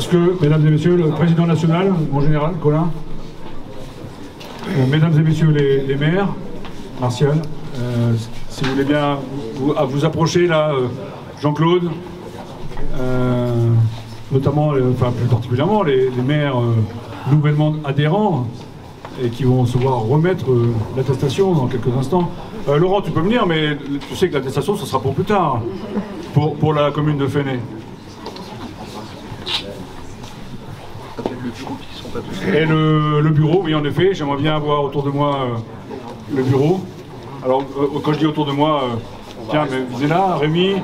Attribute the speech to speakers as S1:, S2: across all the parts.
S1: Est-ce que, mesdames et messieurs, le président national, mon général, Colin, mesdames et messieurs les maires, Martial, si vous voulez bien vous approcher là, Jean-Claude, notamment, enfin plus particulièrement, les maires nouvellement adhérents et qui vont se voir remettre l'attestation dans quelques instants. Laurent, tu peux venir, mais tu sais que l'attestation, ce sera pour plus tard, pour la commune de Fenay. Et le bureau, oui, en effet, j'aimerais bien avoir autour de moi le bureau. Alors, quand je dis autour de moi, tiens, mais venez là, Rémi.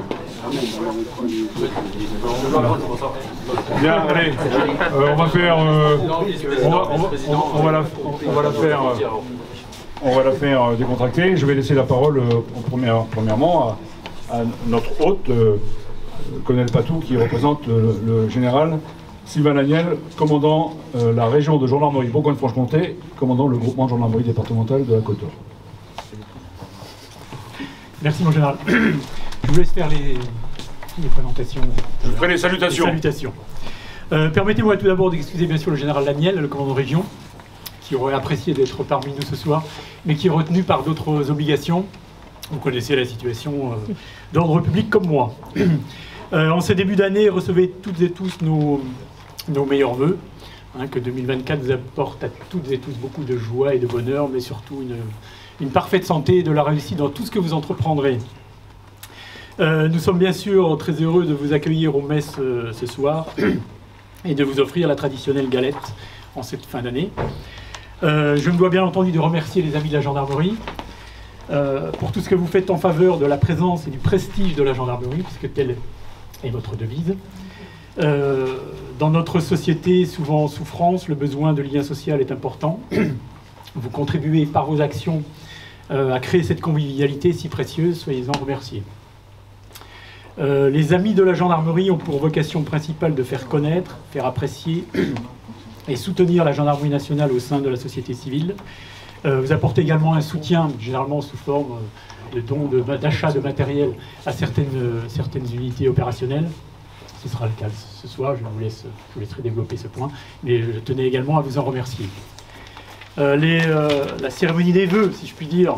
S1: Voilà. Bien, allez, on va faire, on va la faire décontracter. Je vais laisser la parole premièrement à notre hôte, colonel Patou, qui représente le général Sylvain Laniel, commandant la région de gendarmerie Bourgogne-Franche-Comté, commandant le groupement de gendarmerie départementale de la Côte d'Or.
S2: Merci mon général. Je vous laisse faire les présentations.
S1: Je ferai les salutations.
S2: Permettez-moi tout d'abord d'excuser bien sûr le général Laniel, le commandant de région, qui aurait apprécié d'être parmi nous ce soir, mais qui est retenu par d'autres obligations. Vous connaissez la situation d'ordre public comme moi. En ces débuts d'année, recevez toutes et tous nos meilleurs vœux, hein, que 2024 vous apporte à toutes et tous beaucoup de joie et de bonheur, mais surtout une parfaite santé et de la réussite dans tout ce que vous entreprendrez. Nous sommes bien sûr très heureux de vous accueillir aux messes ce soir et de vous offrir la traditionnelle galette en cette fin d'année. Je me dois bien entendu de remercier les amis de la gendarmerie pour tout ce que vous faites en faveur de la présence et du prestige de la gendarmerie, puisque telle est votre devise. Dans notre société, souvent en souffrance, le besoin de lien social est important. Vous contribuez par vos actions à créer cette convivialité si précieuse, soyez-en remerciés. Les amis de la gendarmerie ont pour vocation principale de faire connaître, faire apprécier et soutenir la gendarmerie nationale au sein de la société civile. Vous apportez également un soutien, généralement sous forme de dons, d'achat de matériel à certaines unités opérationnelles. Ce sera le cas ce soir, je vous laisserai développer ce point, mais je tenais également à vous en remercier. La cérémonie des vœux, si je puis dire,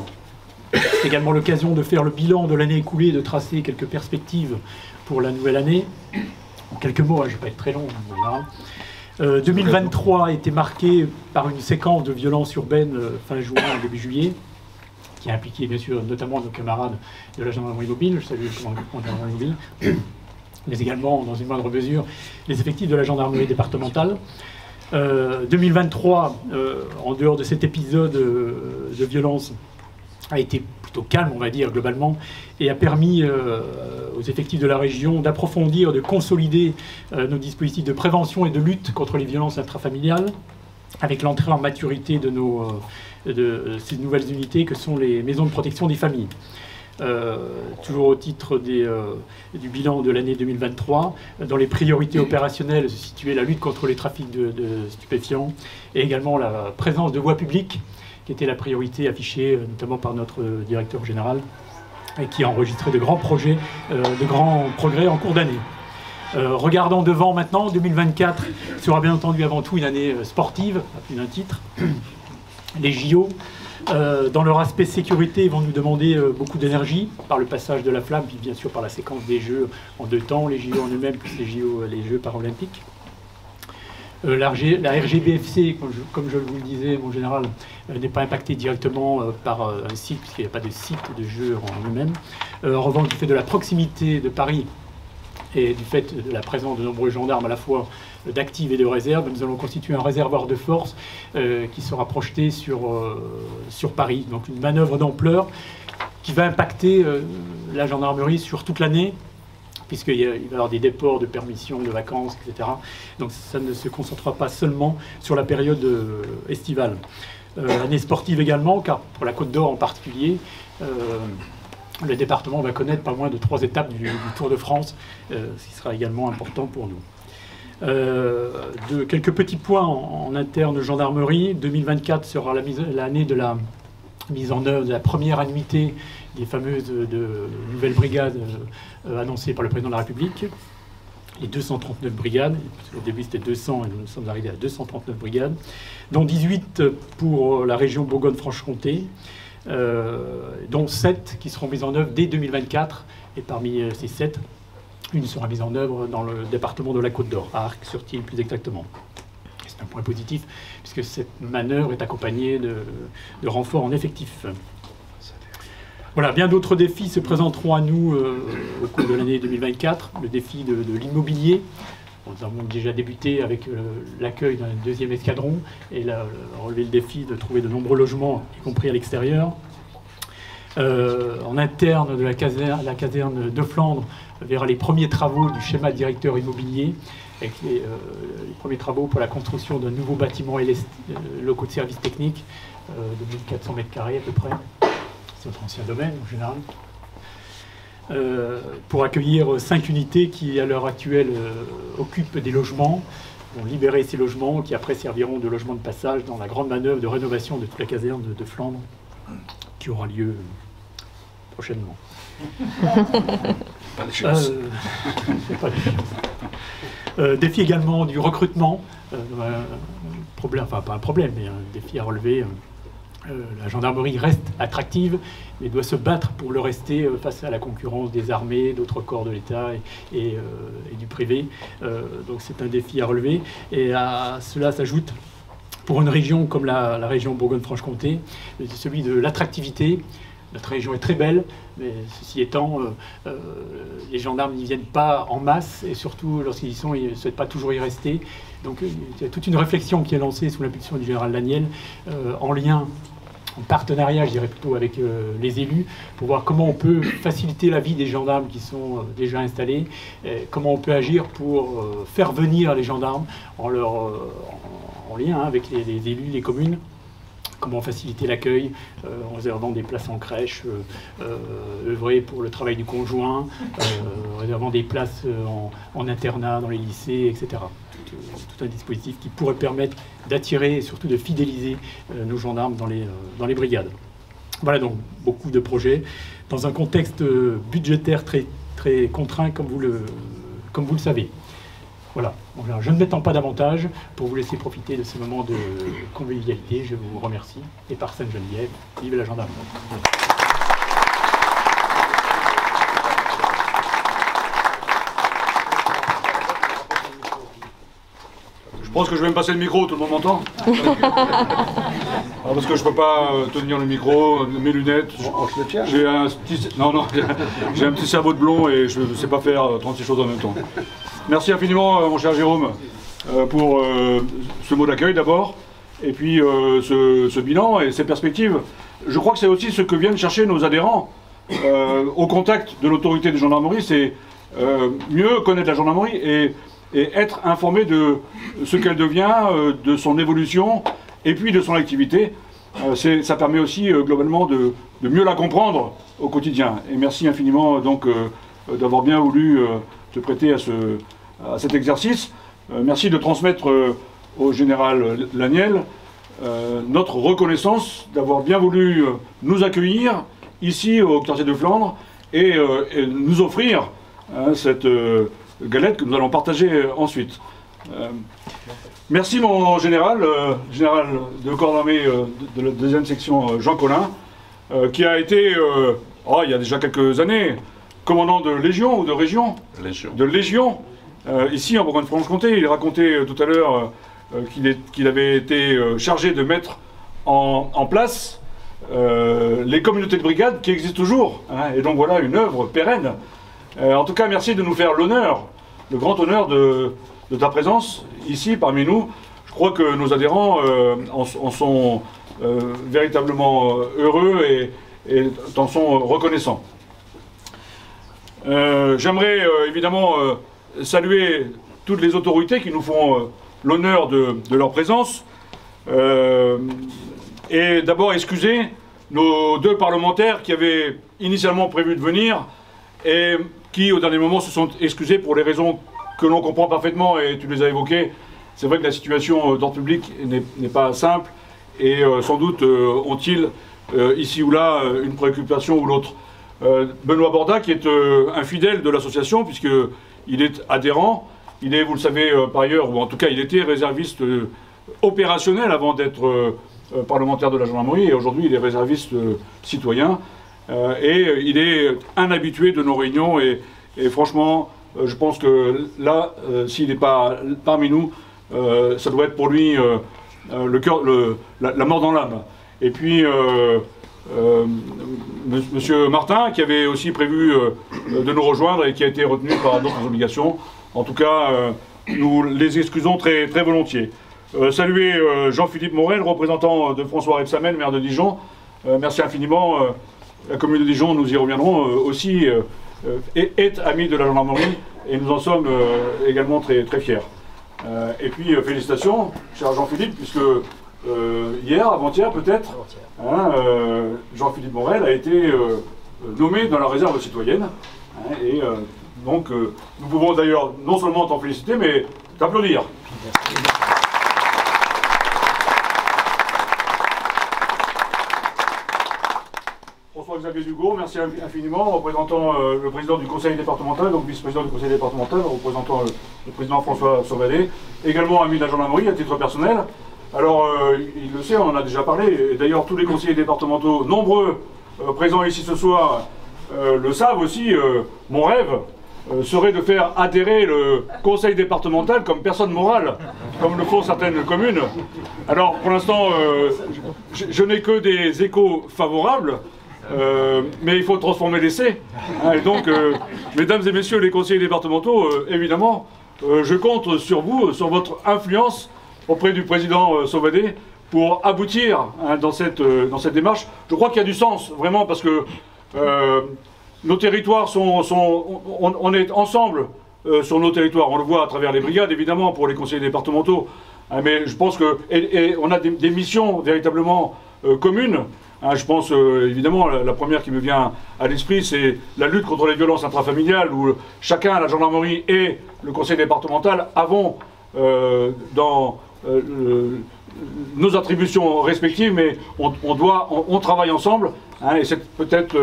S2: c'est également l'occasion de faire le bilan de l'année écoulée, de tracer quelques perspectives pour la nouvelle année. En quelques mots, je ne vais pas être très long. 2023 a été marqué par une séquence de violences urbaines fin juin et début juillet, qui a impliqué bien sûr notamment nos camarades de la gendarmerie mobile, je salue le commandant de la gendarmerie mobile, mais également, dans une moindre mesure, les effectifs de la gendarmerie départementale. 2023, en dehors de cet épisode de violence, a été plutôt calme, on va dire, globalement, et a permis aux effectifs de la région d'approfondir, de consolider nos dispositifs de prévention et de lutte contre les violences intrafamiliales, avec l'entrée en maturité de ces nouvelles unités que sont les maisons de protection des familles. Toujours au titre du bilan de l'année 2023, dans les priorités opérationnelles se situait la lutte contre les trafics de stupéfiants et également la présence de voies publiques, qui était la priorité affichée notamment par notre directeur général et qui a enregistré de grands projets, de grands progrès en cours d'année. Regardons devant maintenant, 2024 sera bien entendu avant tout une année sportive, à plus d'un titre. Les JO, dans leur aspect sécurité, vont nous demander beaucoup d'énergie par le passage de la flamme, puis bien sûr par la séquence des Jeux en deux temps, les JO en eux-mêmes plus les Jeux paralympiques. La RGBFC, comme je vous le disais, mon général, n'est pas impactée directement par un site, puisqu'il n'y a pas de site de jeu en eux-mêmes. En revanche, du fait de la proximité de Paris et du fait de la présence de nombreux gendarmes à la fois d'actifs et de réserves, nous allons constituer un réservoir de force qui sera projeté sur Paris. Donc une manœuvre d'ampleur qui va impacter la gendarmerie sur toute l'année, puisqu'il va y avoir des déports de permissions, de vacances, etc. Donc ça ne se concentrera pas seulement sur la période estivale. Année sportive également, car pour la Côte d'Or en particulier, le département va connaître pas moins de 3 étapes du Tour de France, ce qui sera également important pour nous. Quelques petits points en interne gendarmerie. 2024 sera l'année de la mise en œuvre de la première annuité des fameuses nouvelles brigades annoncées par le président de la République. les 239 brigades. Au début, c'était 200 et nous sommes arrivés à 239 brigades, dont 18 pour la région Bourgogne-Franche-Comté, dont 7 qui seront mises en œuvre dès 2024. Et parmi ces 7, une sera mise en œuvre dans le département de la Côte d'Or, à Arc-sur-Tille plus exactement. C'est un point positif, puisque cette manœuvre est accompagnée de renforts en effectifs. Voilà, bien d'autres défis se présenteront à nous au cours de l'année 2024. Le défi de l'immobilier. Nous avons déjà débuté avec l'accueil d'un deuxième escadron et relevé le défi de trouver de nombreux logements, y compris à l'extérieur. En interne de la caserne de Flandre, on verra les premiers travaux du schéma directeur immobilier, avec les premiers travaux pour la construction d'un nouveau bâtiment et locaux de services techniques de 1400 m² à peu près. C'est notre ancien domaine en général. Pour accueillir 5 unités qui, à l'heure actuelle, occupent des logements, vont libérer ces logements qui après serviront de logements de passage dans la grande manœuvre de rénovation de toute la caserne de Flandre qui aura lieu prochainement.
S1: Pas de chance.
S2: Pas de chance. Défi également du recrutement. Problème, enfin pas un problème, mais un défi à relever. La gendarmerie reste attractive, mais doit se battre pour le rester face à la concurrence des armées, d'autres corps de l'État et du privé. Donc c'est un défi à relever. Et à cela s'ajoute, pour une région comme la région Bourgogne-Franche-Comté, celui de l'attractivité. Notre région est très belle, mais ceci étant, les gendarmes n'y viennent pas en masse, et surtout lorsqu'ils y sont, ils ne souhaitent pas toujours y rester. Donc il y a toute une réflexion qui est lancée sous l'impulsion du général Laniel, en lien, en partenariat, je dirais plutôt, avec les élus, pour voir comment on peut faciliter la vie des gendarmes qui sont déjà installés, comment on peut agir pour faire venir les gendarmes en lien avec les élus, les communes. Comment faciliter l'accueil en réservant des places en crèche, œuvrer pour le travail du conjoint, réservant des places en internat dans les lycées, etc. Tout un dispositif qui pourrait permettre d'attirer et surtout de fidéliser nos gendarmes dans les brigades. Voilà donc beaucoup de projets dans un contexte budgétaire très, très contraint comme vous le savez. Voilà, je ne m'étends pas davantage pour vous laisser profiter de ce moment de convivialité. Je vous remercie. Et par Sainte-Geneviève, vive la gendarmerie.
S1: Je pense que je vais me passer le micro, tout le monde m'entend. Parce que je ne peux pas tenir le micro, mes lunettes. J'ai un petit cerveau de blond et je ne sais pas faire 36 choses en même temps. Merci infiniment, mon cher Jérôme, pour ce mot d'accueil d'abord, et puis ce bilan et ces perspectives. Je crois que c'est aussi ce que viennent chercher nos adhérents au contact de l'autorité de gendarmerie, c'est mieux connaître la gendarmerie et être informé de ce qu'elle devient, de son évolution, et puis de son activité. Ça permet aussi globalement de mieux la comprendre au quotidien. Et merci infiniment donc d'avoir bien voulu te prêter à cet exercice. Merci de transmettre au général Laniel notre reconnaissance d'avoir bien voulu nous accueillir ici au quartier de Flandre et nous offrir cette galette que nous allons partager ensuite. Merci mon général, général de corps d'armée de la 2e section Jean Collin, qui a été, il y a déjà quelques années, commandant de Légion ou de Région ?
S3: Légion. De
S1: Légion, ici en Bourgogne-Franche-Comté. Il racontait tout à l'heure qu'il avait été chargé de mettre en place les communautés de brigades qui existent toujours. Et donc voilà une œuvre pérenne. En tout cas, merci de nous faire l'honneur, le grand honneur de ta présence ici parmi nous. Je crois que nos adhérents en sont véritablement heureux et t'en sont reconnaissants. J'aimerais évidemment saluer toutes les autorités qui nous font l'honneur de leur présence et d'abord excuser nos 2 parlementaires qui avaient initialement prévu de venir et qui au dernier moment se sont excusés pour les raisons que l'on comprend parfaitement et tu les as évoquées. C'est vrai que la situation d'ordre public n'est pas simple et sans doute ont-ils ici ou là une préoccupation ou l'autre. Benoît Borda, qui est un fidèle de l'association, puisqu'il est adhérent. Il est, vous le savez par ailleurs, ou en tout cas il était réserviste opérationnel avant d'être parlementaire de la gendarmerie, et aujourd'hui il est réserviste citoyen. Et il est un habitué de nos réunions, et franchement, je pense que là, s'il n'est pas parmi nous, ça doit être pour lui le cœur, la mort dans l'âme. Et puis, Monsieur Martin, qui avait aussi prévu de nous rejoindre et qui a été retenu par d'autres obligations. En tout cas, nous les excusons très, très volontiers. Saluer Jean-Philippe Morel, représentant de François Rebsamen, maire de Dijon. Merci infiniment. La commune de Dijon, nous y reviendrons aussi, est amie de la gendarmerie et nous en sommes également très, très fiers. Et puis félicitations, cher Jean-Philippe, puisque hier, avant-hier peut-être, hein, Jean-Philippe Morel a été nommé dans la réserve citoyenne. Hein, et donc nous pouvons d'ailleurs non seulement t'en féliciter, mais t'applaudir. François-Xavier Dugaud, merci infiniment, représentant le président du conseil départemental, donc vice-président du conseil départemental, représentant le président François Sauvadet, également ami de la gendarmerie à titre personnel. Alors, il le sait, on en a déjà parlé, et d'ailleurs tous les conseillers départementaux, nombreux présents ici ce soir, le savent aussi. Mon rêve serait de faire adhérer le conseil départemental comme personne morale, comme le font certaines communes. Alors, pour l'instant, je n'ai que des échos favorables. Mais il faut transformer l'essai. Hein, et donc, mesdames et messieurs les conseillers départementaux, évidemment, je compte sur vous, sur votre influence auprès du président Sauvadet pour aboutir hein, dans cette démarche. Je crois qu'il y a du sens, vraiment, parce que nos territoires on est ensemble sur nos territoires. On le voit à travers les brigades, évidemment, pour les conseillers départementaux. Hein, mais je pense que... Et on a des missions véritablement communes. Hein, je pense évidemment, la première qui me vient à l'esprit, c'est la lutte contre les violences intrafamiliales, où chacun, la gendarmerie et le conseil départemental, avons dans nos attributions respectives, mais on travaille ensemble, hein, et c'est peut-être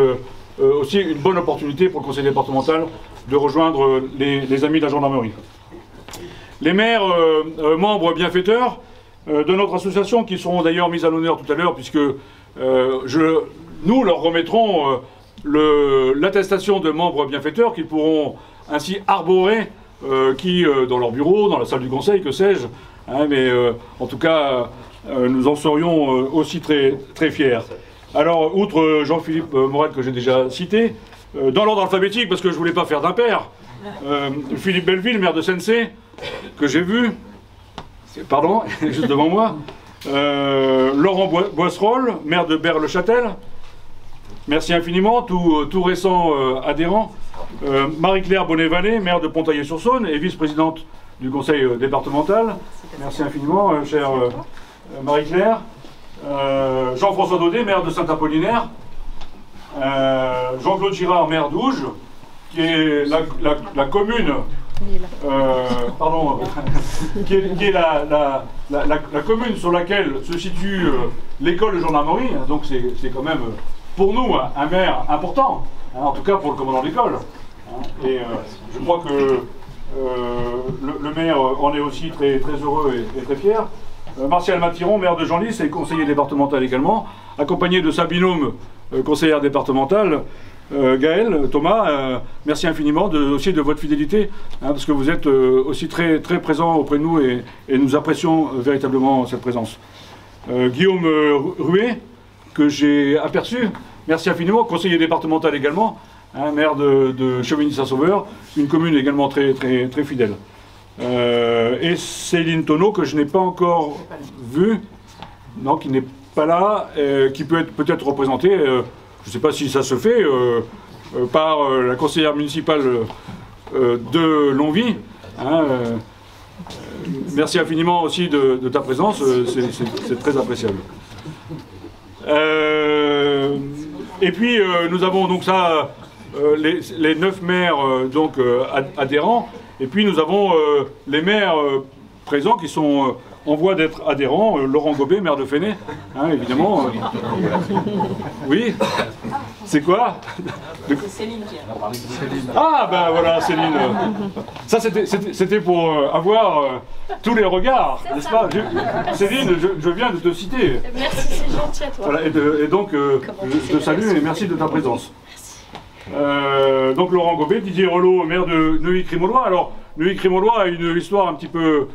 S1: aussi une bonne opportunité pour le conseil départemental de rejoindre les amis de la gendarmerie. Les maires membres bienfaiteurs de notre association, qui seront d'ailleurs mis à l'honneur tout à l'heure, puisque nous leur remettrons l'attestation de membres bienfaiteurs qu'ils pourront ainsi arborer dans leur bureau, dans la salle du conseil, que sais-je. Hein, mais en tout cas, nous en serions aussi très, très fiers. Alors, outre Jean-Philippe Morel que j'ai déjà cité, dans l'ordre alphabétique, parce que je ne voulais pas faire d'impair, Philippe Belleville, maire de Sensé, que j'ai vu, pardon, juste devant moi, Laurent Boisserolles, maire de Berre-le-Châtel, merci infiniment, tout récent adhérent, Marie-Claire Bonnet-Vallée, maire de Pontaillé-sur-Saône et vice-présidente du conseil départemental, merci infiniment, chère Marie-Claire, Jean-François Daudet, maire de Saint-Apollinaire, Jean-Claude Girard, maire d'Ouge, qui est la commune, qui est la commune sur laquelle se situe l'école de gendarmerie, donc c'est quand même pour nous un maire important, hein, en tout cas pour le commandant d'école. Hein, et je crois que le maire en est aussi très, très heureux et très fier. Martial Mathiron, maire de Genlis et conseiller départemental également, accompagné de sa binôme conseillère départementale, Gaël, Thomas, merci infiniment aussi de votre fidélité, hein, parce que vous êtes aussi très, très présent auprès de nous et nous apprécions véritablement cette présence. Guillaume Ruet, que j'ai aperçu, merci infiniment, conseiller départemental également, hein, maire de Chevigny-Saint-Sauveur, une commune également très, très, très fidèle. Et Céline Tonneau, que je n'ai pas encore vue, non, qui n'est pas là, qui peut être représentée. Je ne sais pas si ça se fait par la conseillère municipale de Longwy. Hein, merci infiniment aussi de ta présence, c'est très appréciable. Et puis nous avons donc ça, les 9 maires adhérents, et puis nous avons les maires présents qui sont en voie d'être adhérents. Laurent Gobet, maire de Fenay, hein, évidemment. Oui. C'est quoi?
S3: C'est Céline qui a parlé.
S1: Ah ben voilà, Céline. Ça c'était pour avoir tous les regards, n'est-ce pas? Céline, je viens de te citer.
S3: Merci, c'est gentil à toi.
S1: Voilà, et donc je te salue et merci de ta présence. Donc Laurent Gobet, Didier Relot, maire de Neuilly-Crimolois. Alors Neuilly-Crimolois a une histoire un petit peu,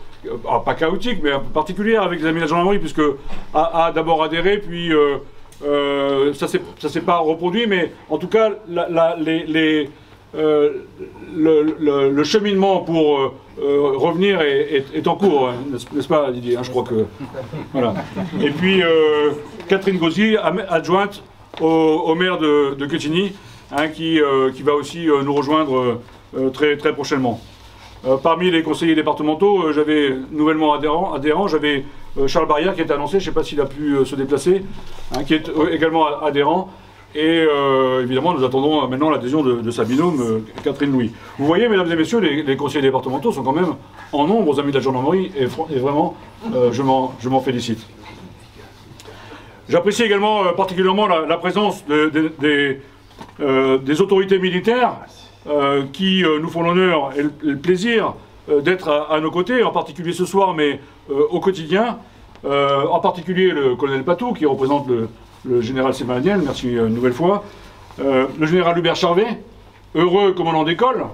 S1: pas chaotique, mais un peu particulière avec les amis de la gendarmerie, puisque a d'abord adhéré, puis ça s'est pas reproduit, mais en tout cas le cheminement pour revenir est en cours, hein, n'est-ce pas Didier, hein, je crois que... Voilà. Et puis Catherine Gauzy, adjointe au maire de Quetigny, hein, qui va aussi nous rejoindre très prochainement. Parmi les conseillers départementaux, j'avais nouvellement adhérent, j'avais Charles Barrière qui est annoncé, je ne sais pas s'il a pu se déplacer, hein, qui est également adhérent. Et évidemment, nous attendons maintenant l'adhésion de sa binôme, Catherine Louis. Vous voyez, mesdames et messieurs, les conseillers départementaux sont quand même en nombre aux amis de la gendarmerie, et vraiment, je m'en félicite. J'apprécie également particulièrement la présence des autorités militaires qui nous font l'honneur et le plaisir d'être à nos côtés, en particulier ce soir, mais au quotidien. En particulier le colonel Patou, qui représente le général Sémaniel, merci une nouvelle fois. Le général Hubert Charvet, heureux commandant d'école.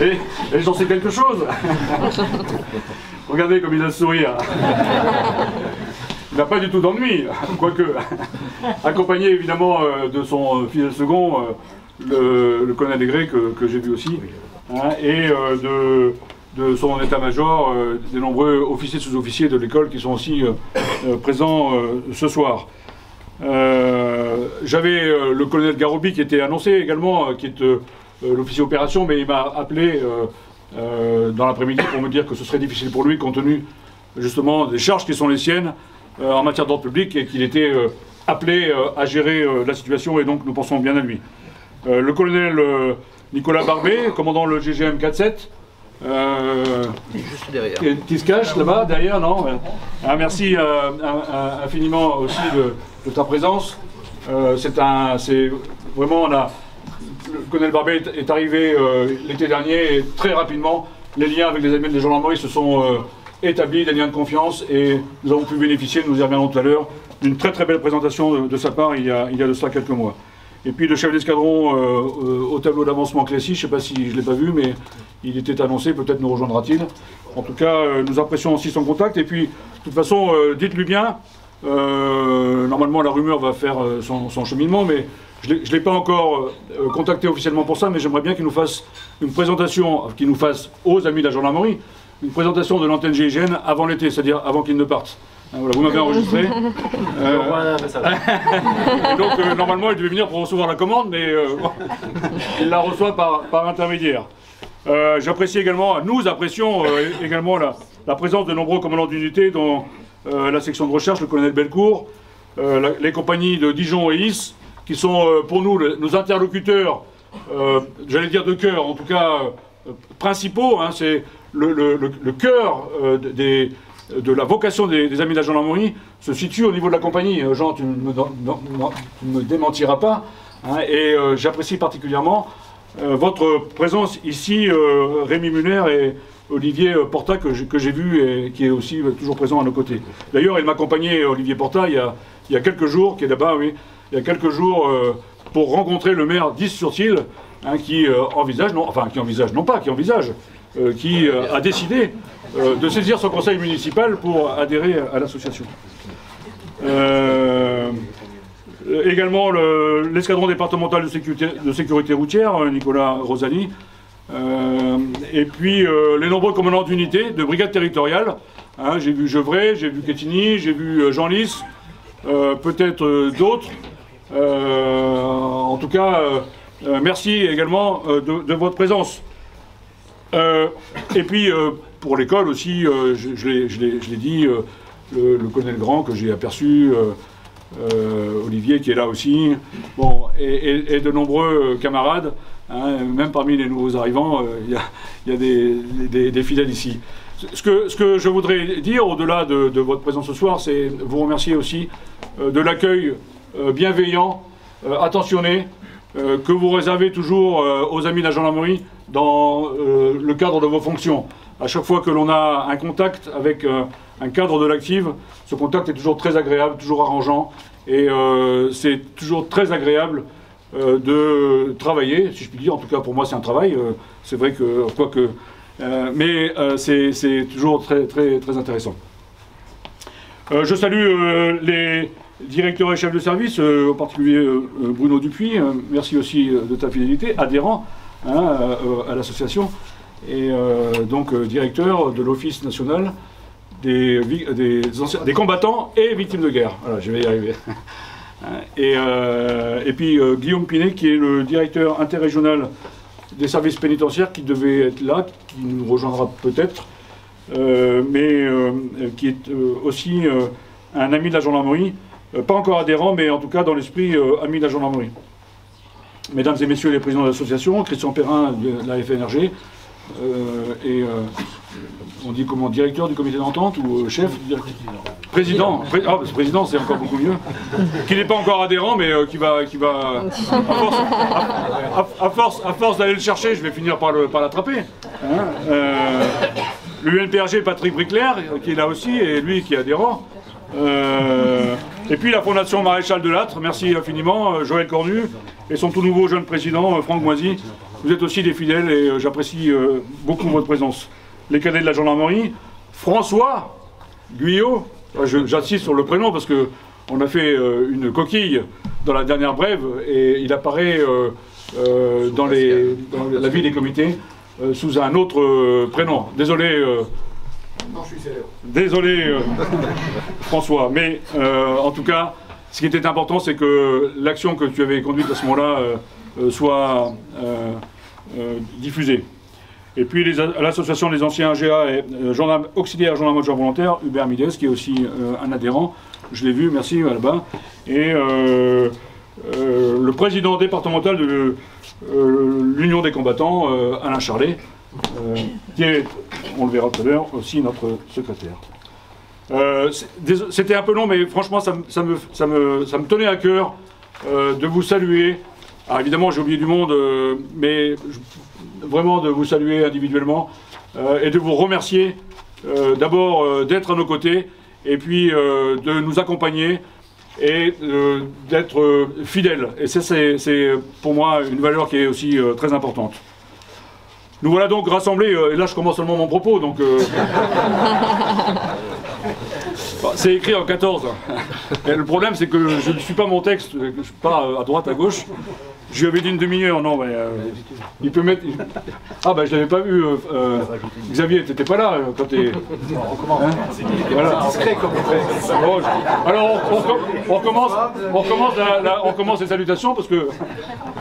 S1: Et j'en sais quelque chose. Regardez comme il a le sourire. Il n'a pas du tout d'ennui, quoique. Accompagné évidemment de son fidèle second, le colonel Aigret, que j'ai vu aussi, hein, et de son état-major, des nombreux officiers et sous-officiers de l'école qui sont aussi présents ce soir. J'avais le colonel Garobi qui était annoncé également, qui est l'officier opération, mais il m'a appelé dans l'après-midi pour me dire que ce serait difficile pour lui compte tenu justement des charges qui sont les siennes en matière d'ordre public et qu'il était appelé à gérer la situation, et donc nous pensons bien à lui. Le colonel Nicolas Barbet, commandant le GGM 4-7,
S4: juste derrière.
S1: Qui se cache là-bas, derrière, non? Merci infiniment aussi de ta présence. C'est vraiment, le colonel Barbet est arrivé l'été dernier, et très rapidement, les liens avec les amis de gendarmerie se sont établis, des liens de confiance, et nous avons pu bénéficier, nous y reviendrons tout à l'heure, d'une très belle présentation de sa part il y a de cela quelques mois. Et puis le chef d'escadron au tableau d'avancement Clécy, je ne sais pas si je ne l'ai pas vu, mais il était annoncé, peut-être nous rejoindra-t-il. En tout cas, nous apprécions aussi son contact. Et puis, de toute façon, dites-lui bien, normalement la rumeur va faire son cheminement, mais je ne l'ai pas encore contacté officiellement pour ça, mais j'aimerais bien qu'il nous fasse une présentation, qu'il nous fasse aux amis de la gendarmerie, une présentation de l'antenne GIGN avant l'été, c'est-à-dire avant qu'il ne parte. Voilà, vous m'avez enregistré. Et donc normalement il devait venir pour recevoir la commande, mais il la reçoit par intermédiaire. J'apprécie également, nous apprécions également la présence de nombreux commandants d'unité, dont la section de recherche, le colonel Bellecour, les compagnies de Dijon et Is, qui sont pour nous nos interlocuteurs, j'allais dire de cœur, en tout cas principaux, hein, c'est le cœur de la vocation des amis de la gendarmerie se situe au niveau de la compagnie. Jean, tu ne me démentiras pas, hein, et j'apprécie particulièrement votre présence ici, Rémi Muller et Olivier Porta, que j'ai vu et qui est aussi toujours présent à nos côtés. D'ailleurs, il m'accompagnait, Olivier Porta, il y a quelques jours, qui est là-bas, oui, il y a quelques jours, pour rencontrer le maire d'Is-sur-Tille, hein, qui a décidé de saisir son conseil municipal pour adhérer à l'association. Également l'escadron départemental de sécurité routière, Nicolas Rosani, et puis les nombreux commandants d'unités, de brigades territoriales. Hein, j'ai vu Gevrey, j'ai vu Quetigny, j'ai vu Genlis, peut-être d'autres. En tout cas, merci également de votre présence. Et puis pour l'école aussi, je l'ai dit, le colonel Grand que j'ai aperçu, Olivier qui est là aussi, bon, et de nombreux camarades, hein, même parmi les nouveaux arrivants, il y a des fidèles ici. Ce que je voudrais dire, au-delà de votre présence ce soir, c'est vous remercier aussi de l'accueil bienveillant, attentionné, que vous réservez toujours aux amis de la gendarmerie dans le cadre de vos fonctions. À chaque fois que l'on a un contact avec un cadre de l'active, ce contact est toujours très agréable, toujours arrangeant, et c'est toujours très agréable de travailler, si je puis dire. En tout cas, pour moi, c'est un travail. C'est vrai que, quoique... mais c'est toujours très, très, très intéressant. Je salue les directeurs et chefs de service, en particulier Bruno Dupuis. Merci aussi de ta fidélité, adhérent à l'association, et donc directeur de l'Office national des combattants et victimes de guerre. Voilà, je vais y arriver. Et puis Guillaume Pinet, qui est le directeur interrégional des services pénitentiaires, qui devait être là, qui nous rejoindra peut-être, mais qui est aussi un ami de la gendarmerie, pas encore adhérent, mais en tout cas dans l'esprit ami de la gendarmerie. Mesdames et messieurs les présidents de l'association, Christian Perrin de la FNRG, on dit comment, directeur du comité d'entente ou chef? Président. Président, c'est encore beaucoup mieux. Qui n'est pas encore adhérent, mais qui va à force d'aller le chercher, je vais finir par l'attraper. L'UNPRG, Patrick Bricler, qui est là aussi, et lui qui est adhérent. Et puis la Fondation Maréchal de Lattre, merci infiniment, Joël Cornu, et son tout nouveau jeune président, Franck Moisy. Vous êtes aussi des fidèles et j'apprécie beaucoup votre présence. Les cadets de la gendarmerie, François Guyot, j'insiste sur le prénom parce qu'on a fait une coquille dans la dernière brève et il apparaît dans la vie des comités sous un autre prénom. Désolé. Non, je suis célèbre. Désolé François, mais en tout cas, ce qui était important, c'est que l'action que tu avais conduite à ce moment-là soit diffusée. Et puis l'association des anciens GA et auxiliaires gendarmes volontaires, Hubert Mides, qui est aussi un adhérent, je l'ai vu, merci là-bas, et le président départemental de l'Union des combattants, Alain Charlet, qui est, on le verra tout à l'heure, aussi notre secrétaire. C'était un peu long, mais franchement, ça me tenait à cœur de vous saluer. Alors évidemment, j'ai oublié du monde, mais vraiment de vous saluer individuellement et de vous remercier d'abord d'être à nos côtés et puis de nous accompagner et d'être fidèles. Et ça, c'est pour moi une valeur qui est aussi très importante. Nous voilà donc rassemblés, et là je commence seulement mon propos, donc... c'est écrit en 14. Et le problème, c'est que je ne suis pas mon texte, je pars à droite, à gauche. Je lui avais dit une demi-heure, non, mais il peut mettre... Ah, ben je l'avais pas vu, Xavier, t'étais pas là quand t'es... Hein, voilà. Alors, on commence les salutations, parce que...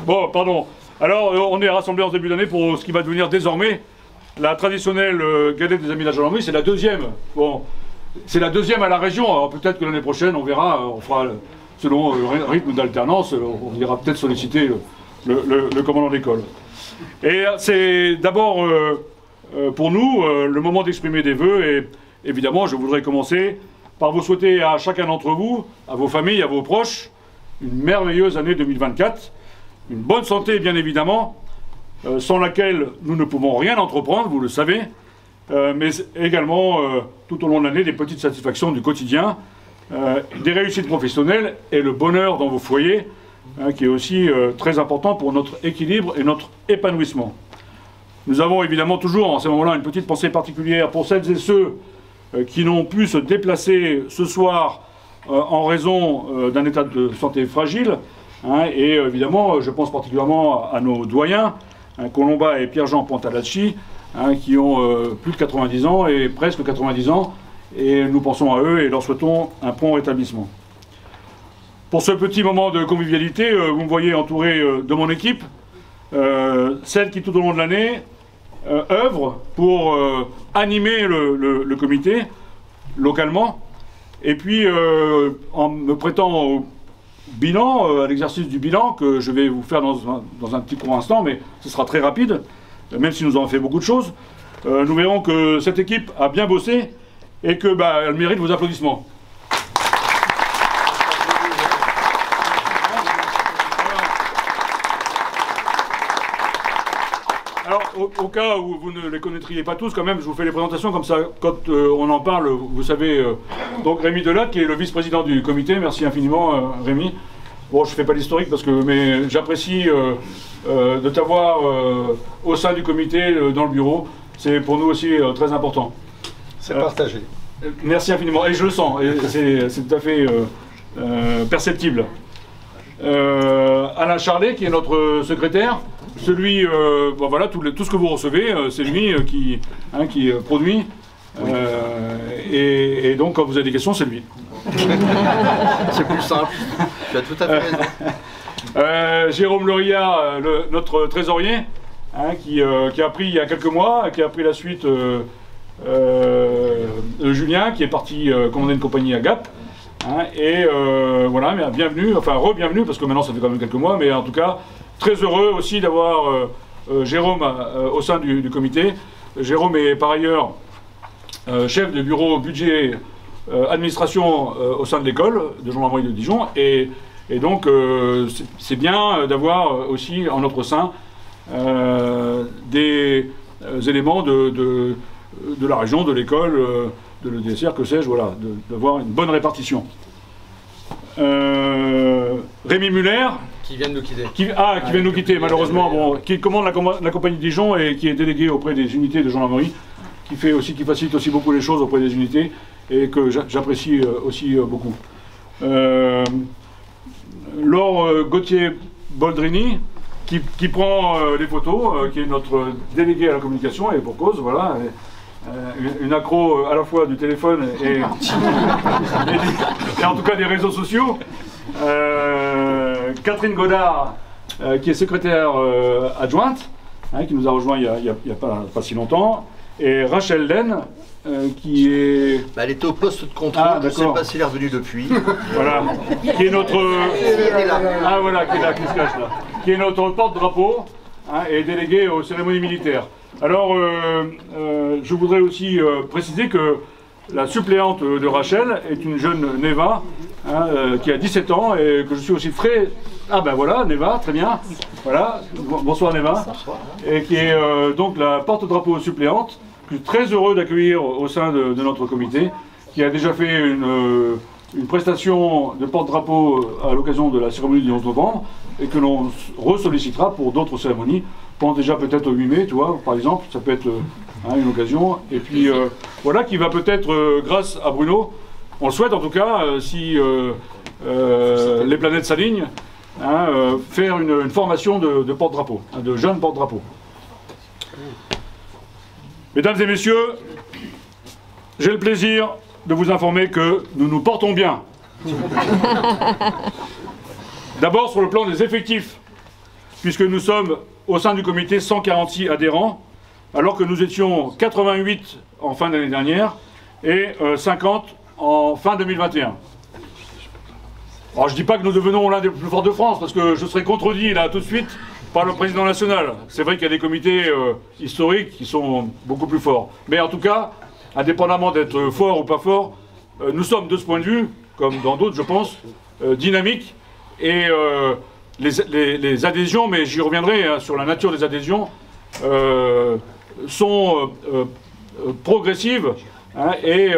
S1: Bon, pardon. Alors, on est rassemblés en début d'année pour ce qui va devenir désormais la traditionnelle galette des amis de la gendarmerie. C'est la deuxième. Bon, c'est la deuxième à la région. Alors peut-être que l'année prochaine, on verra, on fera... Selon le rythme d'alternance, on ira peut-être solliciter le commandant d'école. Et c'est d'abord pour nous le moment d'exprimer des vœux et évidemment je voudrais commencer par vous souhaiter à chacun d'entre vous, à vos familles, à vos proches, une merveilleuse année 2024, une bonne santé bien évidemment, sans laquelle nous ne pouvons rien entreprendre, vous le savez, mais également tout au long de l'année des petites satisfactions du quotidien, des réussites professionnelles et le bonheur dans vos foyers, qui est aussi très important pour notre équilibre et notre épanouissement. Nous avons évidemment toujours en ces moments-là une petite pensée particulière pour celles et ceux qui n'ont pu se déplacer ce soir en raison d'un état de santé fragile, et évidemment je pense particulièrement à nos doyens, Colomba et Pierre-Jean Pantalacci, qui ont plus de 90 ans et presque 90 ans, et nous pensons à eux et leur souhaitons un prompt rétablissement. Pour ce petit moment de convivialité, vous me voyez entouré de mon équipe, celle qui tout au long de l'année œuvre pour animer le comité localement, et puis en me prêtant au bilan, à l'exercice du bilan que je vais vous faire dans un petit court instant, mais ce sera très rapide, même si nous avons fait beaucoup de choses, nous verrons que cette équipe a bien bossé et que elle mérite vos applaudissements. Alors, au cas où vous ne les connaîtriez pas tous, quand même, je vous fais les présentations comme ça, quand on en parle, vous savez. Donc Rémi Delatte, qui est le vice-président du comité, merci infiniment Rémi. Bon, je ne fais pas l'historique, mais j'apprécie de t'avoir au sein du comité, dans le bureau. C'est pour nous aussi très important.
S5: C'est partagé.
S1: Merci infiniment, et je le sens, et c'est tout à fait perceptible. Alain Charlet, qui est notre secrétaire, celui, bon, voilà, tout ce que vous recevez, c'est lui qui produit, et donc quand vous avez des questions, c'est lui.
S5: C'est plus simple, tu as tout à fait raison.
S1: Jérôme Loria, notre trésorier, qui a pris il y a quelques mois, qui a pris la suite Julien, qui est parti commander une compagnie à Gap. Voilà, mais bienvenue, enfin re-bienvenue, parce que maintenant ça fait quand même quelques mois, mais en tout cas, très heureux aussi d'avoir Jérôme au sein du comité. Jérôme est par ailleurs chef de bureau budget administration au sein de l'école de Jean-Lamouille de Dijon, et donc c'est bien d'avoir aussi en notre sein des éléments de la région, de l'école, de l'EDSR, que sais-je, voilà, d'avoir une bonne répartition. Rémi Muller,
S5: qui vient de nous quitter.
S1: Qui vient de nous quitter, malheureusement, bon, qui commande la compagnie de Dijon et qui est délégué auprès des unités de Jean-Lamouille, qui facilite aussi beaucoup les choses auprès des unités et que j'apprécie aussi beaucoup. Laure Gauthier-Boldrini, qui prend les photos, qui est notre délégué à la communication, et pour cause, voilà. Une accro à la fois du téléphone et en tout cas des réseaux sociaux. Catherine Godard, qui est secrétaire adjointe, qui nous a rejoint il n'y a pas si longtemps. Et Rachel Laine, qui est...
S5: Bah, elle était au poste de contrôle, je ne sais pas si elle est revenue depuis.
S1: Voilà, qui est notre... Ah voilà, qui est là, qui se cache là. Qui est notre porte-drapeau, et délégué aux cérémonies militaires. Alors, je voudrais aussi préciser que la suppléante de Rachel est une jeune Neva, qui a 17 ans, et que je suis aussi très... Ah ben voilà, Neva, très bien. Voilà, bonsoir Neva. Bonsoir. Et qui est donc la porte-drapeau suppléante, que je suis très heureux d'accueillir au sein de notre comité, qui a déjà fait une prestation de porte-drapeau à l'occasion de la cérémonie du 11 novembre, et que l'on ressollicitera pour d'autres cérémonies. Pense déjà peut-être au 8 mai, tu vois, par exemple, ça peut être une occasion. Et puis voilà, qui va peut-être, grâce à Bruno, on le souhaite en tout cas, si les planètes s'alignent, faire une formation de porte-drapeau, de jeunes porte-drapeau. Mesdames et messieurs, j'ai le plaisir de vous informer que nous nous portons bien. D'abord sur le plan des effectifs, puisque nous sommes au sein du comité 146 adhérents, alors que nous étions 88 en fin d'année dernière et 50 en fin 2021. Alors je ne dis pas que nous devenons l'un des plus forts de France, parce que je serai contredit là tout de suite par le président national. C'est vrai qu'il y a des comités historiques qui sont beaucoup plus forts. Mais en tout cas, indépendamment d'être fort ou pas fort, nous sommes de ce point de vue, comme dans d'autres je pense, dynamiques. Et les adhésions, mais j'y reviendrai sur la nature des adhésions, sont progressives et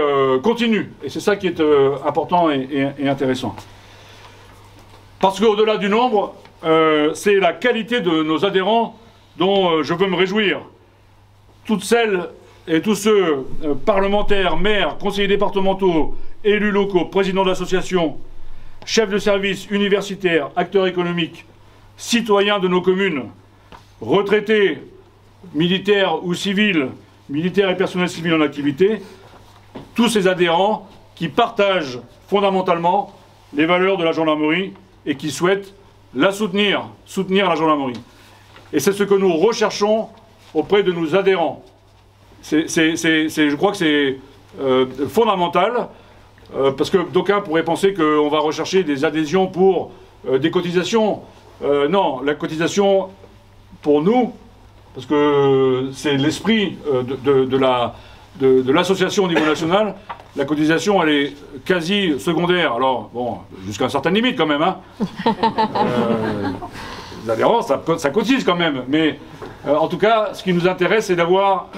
S1: continues. Et c'est ça qui est important et intéressant. Parce qu'au-delà du nombre, c'est la qualité de nos adhérents dont je veux me réjouir. Toutes celles et tous ceux, parlementaires, maires, conseillers départementaux, élus locaux, présidents d'associations, chefs de service, universitaires, acteurs économiques, citoyens de nos communes, retraités, militaires ou civils, militaires et personnels civils en activité, tous ces adhérents qui partagent fondamentalement les valeurs de la gendarmerie et qui souhaitent la soutenir la gendarmerie. Et c'est ce que nous recherchons auprès de nos adhérents. Je crois que c'est fondamental. Parce que d'aucuns pourraient penser qu'on va rechercher des adhésions pour des cotisations. Non, la cotisation pour nous, parce que c'est l'esprit de l'association au niveau national, la cotisation elle est quasi secondaire. Alors, bon, jusqu'à une certaine limite quand même. Les adhérents, ça cotise quand même. Mais En tout cas, ce qui nous intéresse, c'est d'avoir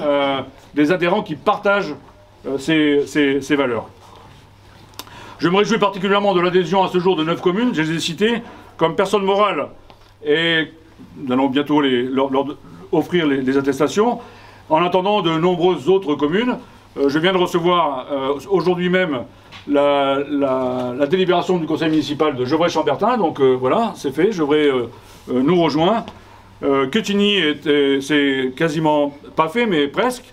S1: des adhérents qui partagent ces valeurs. Je me réjouis particulièrement de l'adhésion à ce jour de 9 communes, je les ai citées, comme personnes morales, et nous allons bientôt leur offrir les attestations. En attendant, de nombreuses autres communes, je viens de recevoir aujourd'hui même la délibération du conseil municipal de Gevrey-Chambertin, donc voilà, c'est fait, Gevrey nous rejoint. Quetigny, c'est quasiment pas fait, mais presque.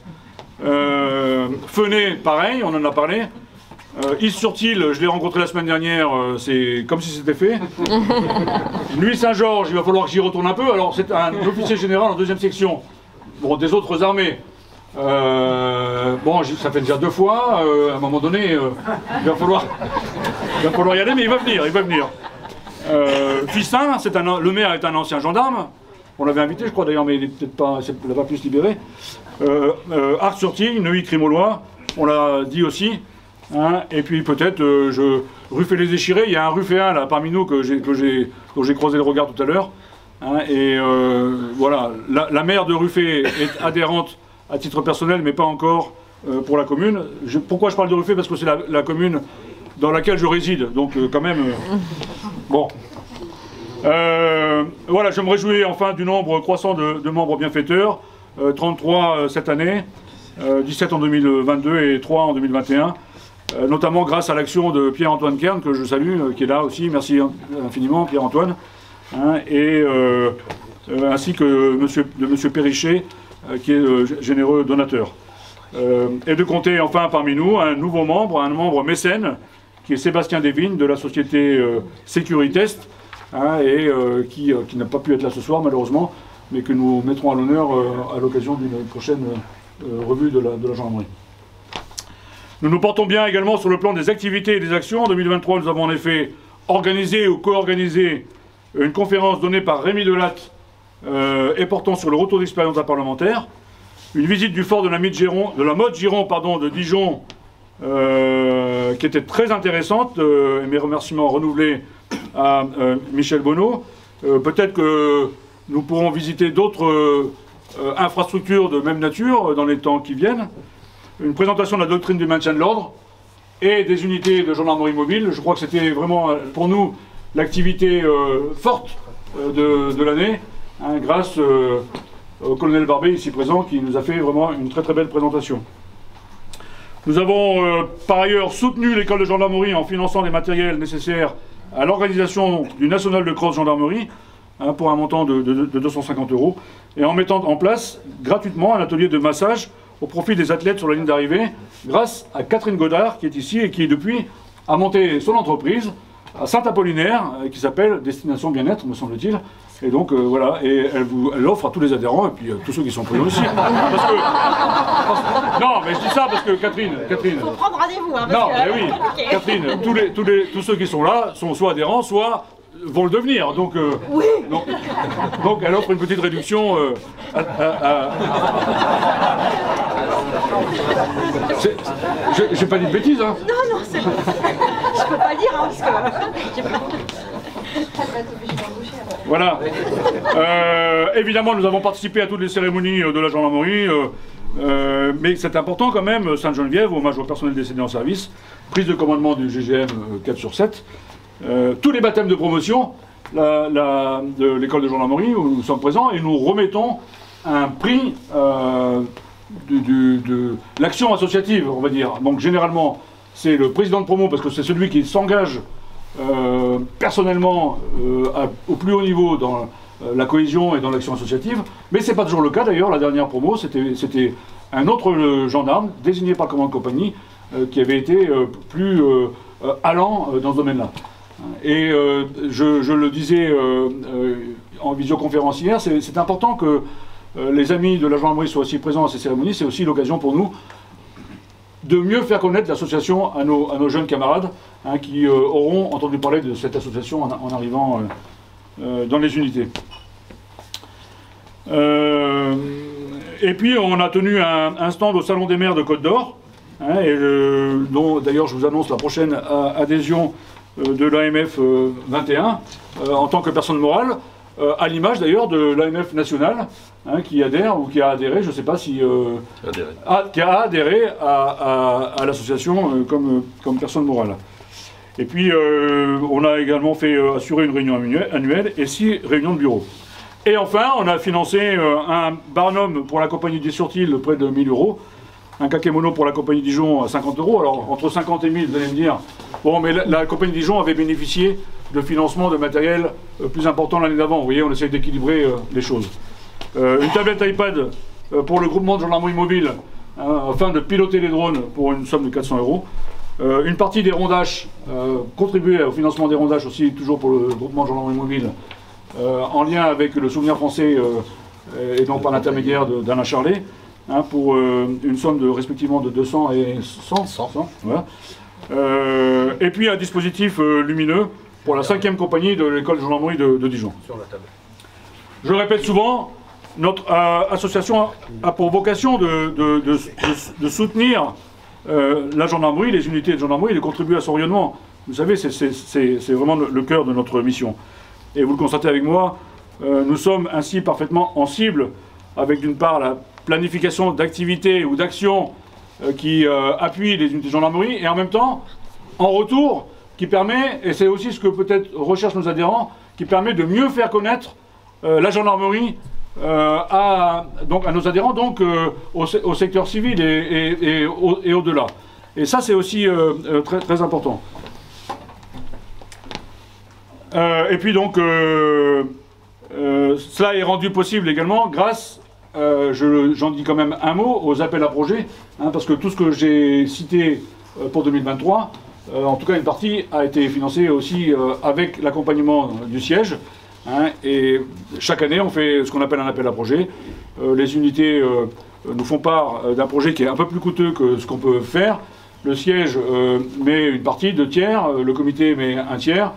S1: Fenay, pareil, on en a parlé. Is-sur-Tille, je l'ai rencontré la semaine dernière, c'est comme si c'était fait. Nuit-Saint-Georges, il va falloir que j'y retourne un peu. Alors, c'est un officier général en 2e section, bon, des autres armées. Bon, ça fait déjà 2 fois. À un moment donné, il va falloir y aller, mais il va venir. Fissin, le maire est un ancien gendarme. On l'avait invité, je crois d'ailleurs, mais il n'est peut-être pas, il n'a pas pu se libérer. Ars-sur-Tille, Neuilly-Crimolois, on l'a dit aussi. Hein, et puis peut-être, Ruffey-les-Échirés, il y a un Rufféen là parmi nous dont j'ai croisé le regard tout à l'heure. Hein, et voilà, la maire de Ruffey est adhérente à titre personnel, mais pas encore pour la commune. Pourquoi je parle de Ruffey? Parce que c'est la commune dans laquelle je réside, donc quand même... bon. Voilà, je me réjouis enfin du nombre croissant de membres bienfaiteurs, 33 cette année, 17 en 2022 et 3 en 2021, notamment grâce à l'action de Pierre-Antoine Kern, que je salue, qui est là aussi, merci infiniment Pierre-Antoine, hein, et ainsi que de M. Périchet, qui est généreux donateur. Et de compter enfin parmi nous un nouveau membre, un membre mécène, qui est Sébastien Desvignes de la société Sécuritest, hein, et qui n'a pas pu être là ce soir malheureusement, mais que nous mettrons à l'honneur à l'occasion d'une prochaine revue de la gendarmerie. Nous nous portons bien également sur le plan des activités et des actions. En 2023, nous avons en effet organisé ou co-organisé une conférence donnée par Rémi Delatte et portant sur le retour d'expérience d'un parlementaire, une visite du fort de la Motte Giron de Dijon, qui était très intéressante, et mes remerciements renouvelés à Michel Bonneau. Peut-être que nous pourrons visiter d'autres infrastructures de même nature dans les temps qui viennent. Une présentation de la doctrine du maintien de l'ordre et des unités de gendarmerie mobile. Je crois que c'était vraiment pour nous l'activité forte de l'année, hein, grâce au colonel Barbet ici présent qui nous a fait vraiment une très très belle présentation. Nous avons par ailleurs soutenu l'école de gendarmerie en finançant les matériels nécessaires à l'organisation du National de Cross Gendarmerie, hein, pour un montant de 250 € et en mettant en place gratuitement un atelier de massage au profit des athlètes sur la ligne d'arrivée, grâce à Catherine Godard, qui est ici et qui, depuis, a monté son entreprise à Saint-Apollinaire, qui s'appelle Destination Bien-être, me semble-t-il. Et donc, voilà, et elle offre à tous les adhérents, et puis tous ceux qui sont pris aussi. Non, mais je dis ça parce que Catherine... Il
S3: faut prendre rendez-vous, hein,
S1: non, mais oui, Catherine, tous ceux qui sont là sont soit adhérents, soit vont le devenir. Donc,
S3: oui.
S1: donc elle offre une petite réduction J'ai pas dit de bêtises, hein.
S3: Non, c'est bon. Je peux pas le dire, hein, parce que...
S1: Voilà. Évidemment, nous avons participé à toutes les cérémonies de la gendarmerie, mais c'est important quand même. Sainte-Geneviève, hommage au personnel décédé en service, prise de commandement du GGM 4/7, tous les baptêmes de promotion de l'école de gendarmerie où nous sommes présents, et nous remettons un prix de l'action associative, on va dire. Donc généralement, c'est le président de promo, parce que c'est celui qui s'engage personnellement au plus haut niveau dans la cohésion et dans l'action associative, mais c'est pas toujours le cas d'ailleurs. La dernière promo, c'était un autre gendarme désigné par le commandant de compagnie qui avait été plus allant dans ce domaine-là. Et je le disais en visioconférence hier, c'est important que les amis de la gendarmerie soient aussi présents à ces cérémonies. C'est aussi l'occasion pour nous de mieux faire connaître l'association à nos jeunes camarades, hein, qui auront entendu parler de cette association en arrivant dans les unités. Et puis on a tenu un stand au Salon des maires de Côte d'Or, hein, dont d'ailleurs je vous annonce la prochaine adhésion de l'AMF 21 en tant que personne morale. à l'image d'ailleurs de l'AMF national, hein, qui adhère ou qui a adhéré, je ne sais pas si... qui a adhéré à l'association comme personne morale. Et puis, on a également fait assurer une réunion annuelle et 6 réunions de bureau. Et enfin, on a financé un barnum pour la compagnie des Surtil de près de 1 000 €, un kakémono pour la compagnie Dijon à 50 €. Alors, entre 50 et 1000, vous allez me dire, bon, mais la compagnie Dijon avait bénéficié de financement de matériel plus important l'année d'avant. Vous voyez, on essaie d'équilibrer les choses. Une tablette iPad pour le groupement de gendarmerie mobile, afin de piloter les drones pour une somme de 400 €. Une partie des rondages, contribuer au financement des rondages aussi, toujours pour le groupement de gendarmerie mobile, en lien avec le Souvenir français et donc par l'intermédiaire d'Alain Charlet, hein, pour une somme respectivement de 200 et 100. Voilà. Et puis un dispositif lumineux pour la 5e compagnie de l'école de gendarmerie de Dijon. Sur la table. Je le répète souvent, notre association a pour vocation de soutenir la gendarmerie, les unités de gendarmerie, et de contribuer à son rayonnement. Vous savez, c'est vraiment le cœur de notre mission. Et vous le constatez avec moi, nous sommes ainsi parfaitement en cible avec d'une part la planification d'activités ou d'actions qui appuient les unités de gendarmerie, et en même temps, en retour, qui permet, et c'est aussi ce que peut-être recherchent nos adhérents, qui permet de mieux faire connaître la gendarmerie à nos adhérents, donc au secteur civil et au-delà. Et ça, c'est aussi très, très important. Et puis donc, cela est rendu possible également grâce, j'en dis quand même un mot, aux appels à projets, hein, parce que tout ce que j'ai cité pour 2023, en tout cas une partie a été financée aussi avec l'accompagnement du siège. Hein, et chaque année, on fait ce qu'on appelle un appel à projet. Les unités nous font part d'un projet qui est un peu plus coûteux que ce qu'on peut faire. Le siège met une partie, 2 tiers, le comité met 1 tiers,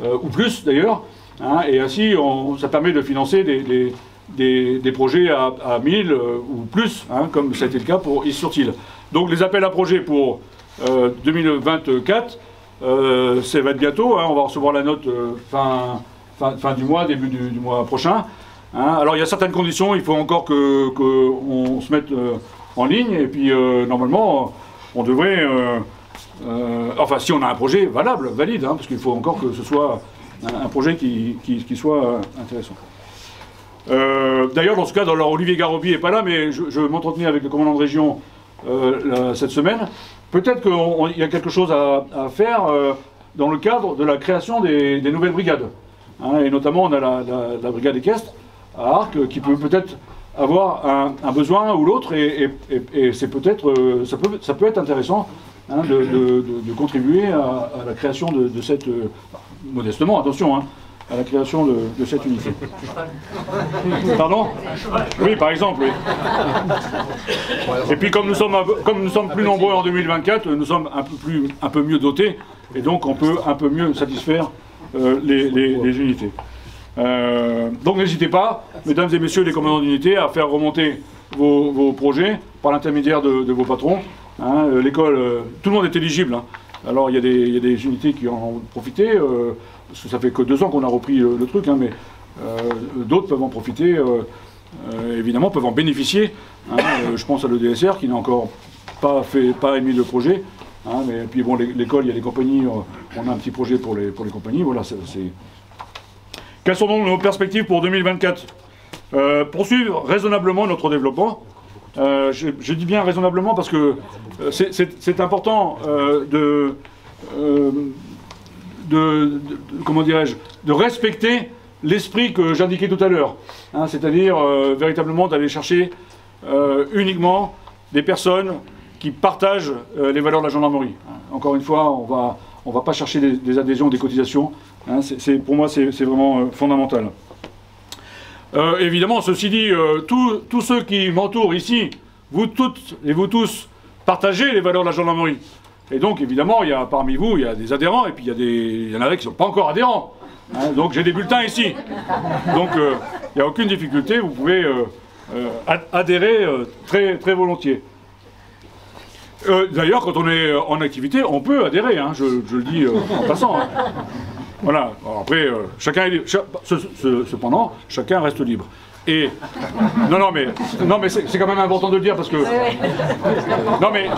S1: ou plus d'ailleurs. Hein, et ainsi, ça permet de financer des projets à 1000 ou plus, hein, comme ça a été le cas pour Is-sur-Tille. Donc les appels à projets pour 2024, ça va être bientôt. Hein, on va recevoir la note fin du mois, début du mois prochain. Hein, alors il y a certaines conditions, il faut encore qu'on se mette en ligne, et puis normalement on devrait, enfin si on a un projet valide, hein, parce qu'il faut encore que ce soit un projet qui soit intéressant. D'ailleurs dans ce cas, Olivier Garobi n'est pas là, mais je m'entretenais avec le commandant de région cette semaine. Peut-être qu'il y a quelque chose à faire dans le cadre de la création des nouvelles brigades. Hein, et notamment, on a la brigade équestre à Arques qui peut peut-être avoir un besoin ou l'autre, et c'est peut-être, ça peut être intéressant, hein, de contribuer à la création de cette, modestement, attention, hein, à la création de cette unité. Pardon? Oui, par exemple, oui. Et puis comme nous sommes plus nombreux en 2024, nous sommes un peu mieux dotés, et donc on peut un peu mieux satisfaire les unités. Donc n'hésitez pas, mesdames et messieurs les commandants d'unité, à faire remonter vos projets par l'intermédiaire de vos patrons. Hein, l'école, tout le monde est éligible. Hein. Alors il y a des unités qui en ont profité, parce que ça fait que 2 ans qu'on a repris le truc, hein, mais d'autres peuvent en profiter, évidemment, peuvent en bénéficier. Hein, je pense à l'EDSR qui n'a encore pas émis le projet. Hein, mais puis bon, l'école, il y a les compagnies, on a un petit projet pour les compagnies, voilà, c'est... Quelles sont donc nos perspectives pour 2024 ? Poursuivre raisonnablement notre développement. Je dis bien raisonnablement parce que c'est important comment dirais-je, de respecter l'esprit que j'indiquais tout à l'heure. Hein, c'est-à-dire véritablement d'aller chercher uniquement des personnes qui partagent les valeurs de la gendarmerie. Encore une fois, on va pas chercher des adhésions, des cotisations. Hein, pour moi, c'est vraiment fondamental. Évidemment, ceci dit, tous ceux qui m'entourent ici, vous toutes et vous tous, partagez les valeurs de la gendarmerie. Et donc, évidemment, parmi vous, il y a des adhérents, et puis il y en a qui ne sont pas encore adhérents. Hein, donc, j'ai des bulletins ici. Donc, il n'y a aucune difficulté, vous pouvez adhérer très, très volontiers. D'ailleurs, quand on est en activité, on peut adhérer, hein, je le dis en passant. Hein. Voilà. Alors après, chacun est libre. Cependant, chacun reste libre. Et non mais c'est quand même important de le dire parce que non mais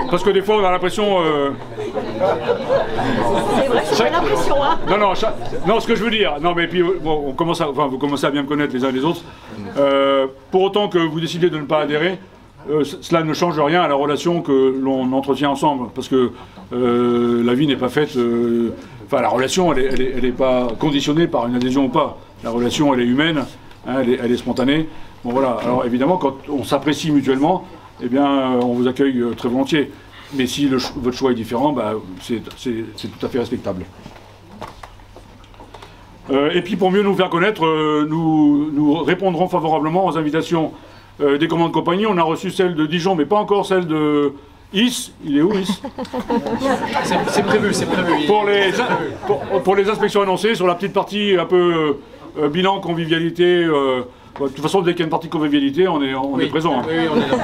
S1: parce que des fois on a l'impression
S3: C'est vrai, j'ai l'impression, hein.
S1: non ce que je veux dire, non mais puis bon, vous commencez à bien me connaître les uns et les autres. Pour autant que vous décidez de ne pas adhérer, cela ne change rien à la relation que l'on entretient ensemble, parce que la vie n'est pas faite. Enfin, la relation, elle n'est pas conditionnée par une adhésion ou pas. La relation, elle est humaine. Hein, elle est spontanée. Bon voilà. Alors évidemment, quand on s'apprécie mutuellement, eh bien, on vous accueille très volontiers. Mais si votre choix est différent, bah, c'est tout à fait respectable. Et puis pour mieux nous faire connaître, nous répondrons favorablement aux invitations des commandes compagnie. On a reçu celle de Dijon, mais pas encore celle de Is. Il est où, Is?
S6: C'est prévu, c'est prévu.
S1: Pour les inspections annoncées, sur la petite partie un peu bilan, convivialité. De toute façon, dès qu'il y a une partie convivialité, on est présent. Hein.
S6: Oui, on est là.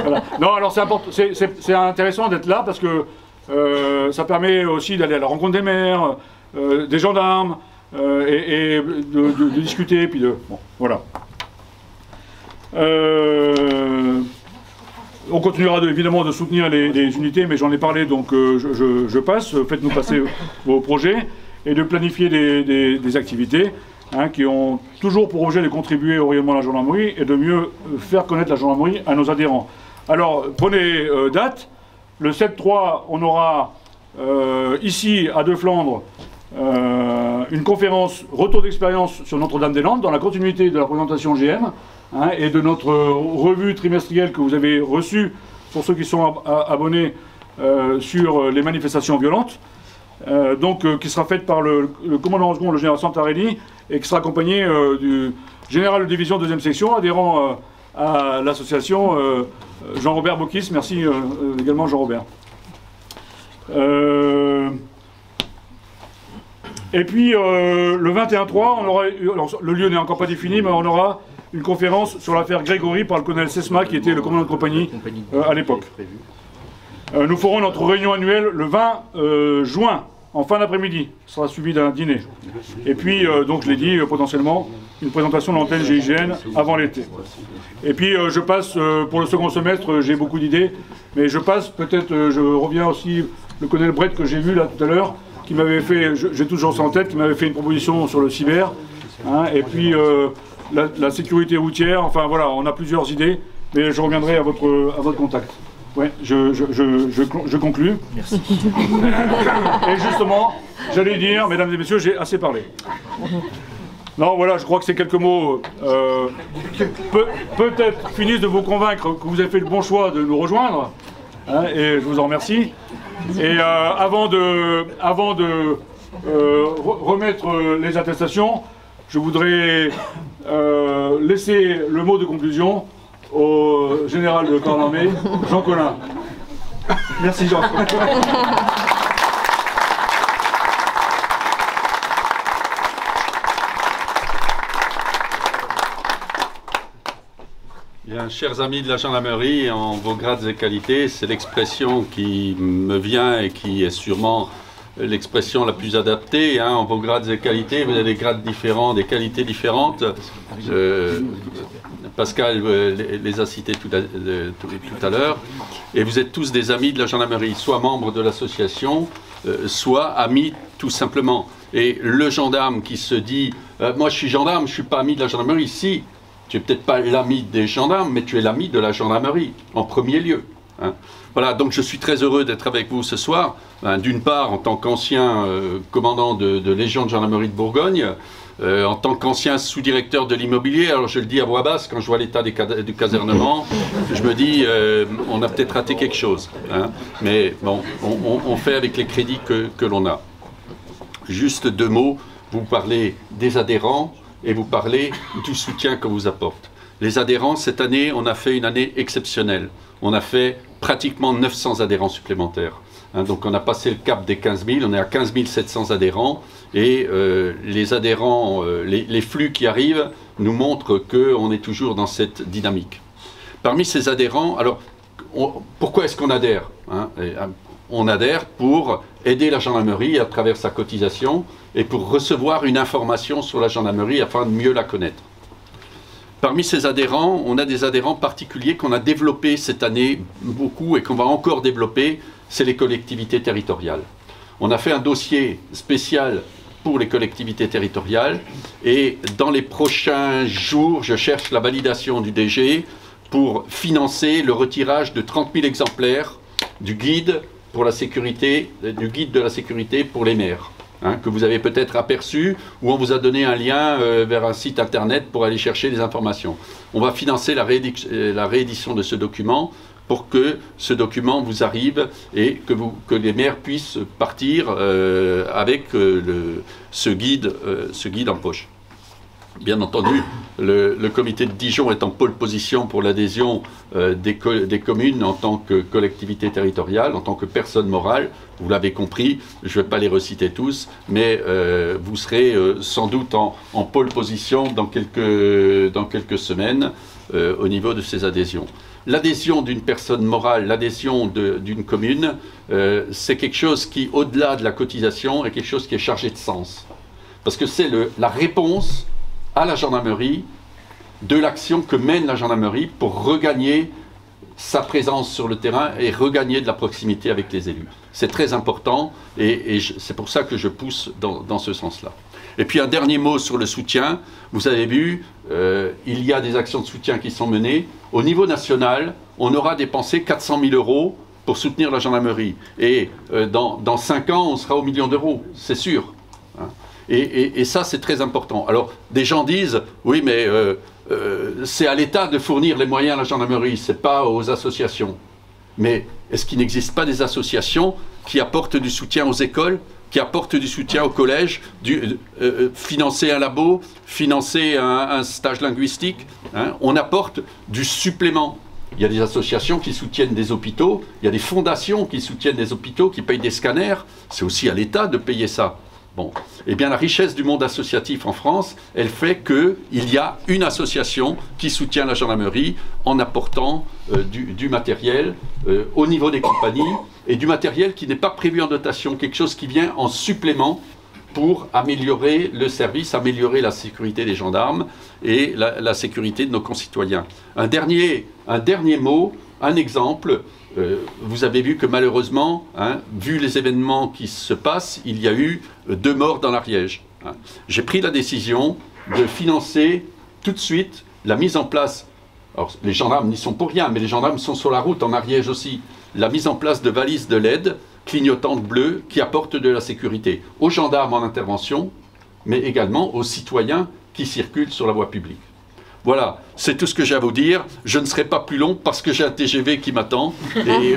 S1: Voilà. Non, alors c'est intéressant d'être là parce que ça permet aussi d'aller à la rencontre des maires, des gendarmes, et de discuter, puis de... Bon, voilà. On continuera évidemment de soutenir les unités, mais j'en ai parlé, donc je passe. Faites-nous passer vos projets et de planifier des activités hein, qui ont toujours pour objet de contribuer au rayonnement de la gendarmerie et de mieux faire connaître la gendarmerie à nos adhérents. Alors, prenez date. Le 7-3, on aura ici, à Deux-Flandres, une conférence retour d'expérience sur Notre-Dame-des-Landes, dans la continuité de la présentation GM, hein, et de notre revue trimestrielle que vous avez reçue, pour ceux qui sont abonnés, sur les manifestations violentes, qui sera faite par le commandant en second, le général Santarelli, et qui sera accompagné du général de division 2e section, adhérent à l'association Jean-Robert Bocquis. Merci également Jean-Robert. Et puis le 21-3, on aura, le lieu n'est encore pas défini, mais on aura une conférence sur l'affaire Grégory par le colonel Sesma, qui était le commandant de compagnie à l'époque. Nous ferons notre réunion annuelle le 20 juin, en fin d'après-midi. Ce sera suivi d'un dîner. Et puis, donc je l'ai dit, potentiellement, une présentation de l'antenne GIGN avant l'été. Et puis je passe, pour le second semestre, j'ai beaucoup d'idées, mais je passe, peut-être, je reviens aussi, le colonel Brett que j'ai vu là tout à l'heure, qui m'avait fait, j'ai toujours ça en tête, qui m'avait fait une proposition sur le cyber, hein, et puis la sécurité routière, enfin voilà, on a plusieurs idées, mais je reviendrai à votre contact. Ouais, je conclus.
S6: Merci.
S1: Et justement, j'allais dire, mesdames et messieurs, j'ai assez parlé. Non, voilà, je crois que ces quelques mots peut-être finissent de vous convaincre que vous avez fait le bon choix de nous rejoindre, hein, et je vous en remercie. Et avant de remettre les attestations, je voudrais laisser le mot de conclusion au général de corps d'armée, Jean Collin. Merci Jean.
S4: Bien, chers amis de la gendarmerie, en vos grades et qualités, c'est l'expression qui me vient et qui est sûrement l'expression la plus adaptée. Hein. En vos grades et qualités, vous avez des grades différents, des qualités différentes. Pascal les a cités tout à l'heure. Et vous êtes tous des amis de la gendarmerie, soit membres de l'association, soit amis tout simplement. Et le gendarme qui se dit moi je suis gendarme, je ne suis pas ami de la gendarmerie. Si, tu n'es peut-être pas l'ami des gendarmes, mais tu es l'ami de la gendarmerie, en premier lieu. Hein. Voilà, donc je suis très heureux d'être avec vous ce soir. D'une part, en tant qu'ancien commandant de Légion de gendarmerie de Bourgogne, en tant qu'ancien sous-directeur de l'immobilier, alors je le dis à voix basse, quand je vois l'état du casernement, je me dis, on a peut-être raté quelque chose. Hein. Mais bon, on fait avec les crédits que l'on a. Juste deux mots, vous parlez des adhérents et vous parlez du soutien qu'on vous apporte. Les adhérents, cette année, on a fait une année exceptionnelle. On a fait pratiquement 900 adhérents supplémentaires. Hein, donc on a passé le cap des 15 000, on est à 15 700 adhérents. Et les adhérents, les flux qui arrivent nous montrent qu'on est toujours dans cette dynamique. Parmi ces adhérents, alors pourquoi est-ce qu'on adhère, hein? on adhère pour aider la gendarmerie à travers sa cotisation et pour recevoir une information sur la gendarmerie afin de mieux la connaître. Parmi ces adhérents, on a des adhérents particuliers qu'on a développés cette année beaucoup et qu'on va encore développer, c'est les collectivités territoriales. On a fait un dossier spécial pour les collectivités territoriales et dans les prochains jours, je cherche la validation du DG pour financer le retirage de 30 000 exemplaires du guide pour la sécurité, du guide de la sécurité pour les maires, hein, que vous avez peut-être aperçu, où on vous a donné un lien vers un site internet pour aller chercher des informations. On va financer la réédition de ce document pour que ce document vous arrive et que les maires puissent partir avec ce guide en poche. Bien entendu, le comité de Dijon est en pole position pour l'adhésion des communes en tant que collectivité territoriale, en tant que personne morale. Vous l'avez compris, je ne vais pas les reciter tous, mais vous serez sans doute en pole position dans quelques semaines au niveau de ces adhésions. L'adhésion d'une personne morale, l'adhésion d'une commune, c'est quelque chose qui, au-delà de la cotisation, est quelque chose qui est chargé de sens. Parce que c'est la réponse à la gendarmerie de l'action que mène la gendarmerie pour regagner sa présence sur le terrain et regagner de la proximité avec les élus. C'est très important et c'est pour ça que je pousse dans ce sens-là. Et puis un dernier mot sur le soutien. Vous avez vu, il y a des actions de soutien qui sont menées. Au niveau national, on aura dépensé 400 000 € pour soutenir la gendarmerie. Et dans 5 ans, on sera au million d'euros, c'est sûr. Hein. Et ça, c'est très important. Alors, des gens disent, oui, mais c'est à l'État de fournir les moyens à la gendarmerie, c'est pas aux associations. Mais est-ce qu'il n'existe pas des associations qui apportent du soutien aux écoles, qui apportent du soutien aux collèges, financer un labo, financer un stage linguistique, hein? On apporte du supplément. Il y a des associations qui soutiennent des hôpitaux, il y a des fondations qui soutiennent des hôpitaux, qui payent des scanners. C'est aussi à l'État de payer ça. Bon, eh bien la richesse du monde associatif en France, elle fait qu'il y a une association qui soutient la gendarmerie en apportant du matériel au niveau des compagnies et du matériel qui n'est pas prévu en dotation, quelque chose qui vient en supplément pour améliorer le service, améliorer la sécurité des gendarmes et la sécurité de nos concitoyens. Un dernier mot, un exemple. Vous avez vu que malheureusement, hein, vu les événements qui se passent, il y a eu 2 morts dans l'Ariège. Hein. J'ai pris la décision de financer tout de suite la mise en place, alors les gendarmes n'y sont pour rien, mais les gendarmes sont sur la route en Ariège aussi, la mise en place de valises de LED clignotantes bleues qui apportent de la sécurité aux gendarmes en intervention, mais également aux citoyens qui circulent sur la voie publique. Voilà, c'est tout ce que j'ai à vous dire. Je ne serai pas plus long parce que j'ai un TGV qui m'attend. Et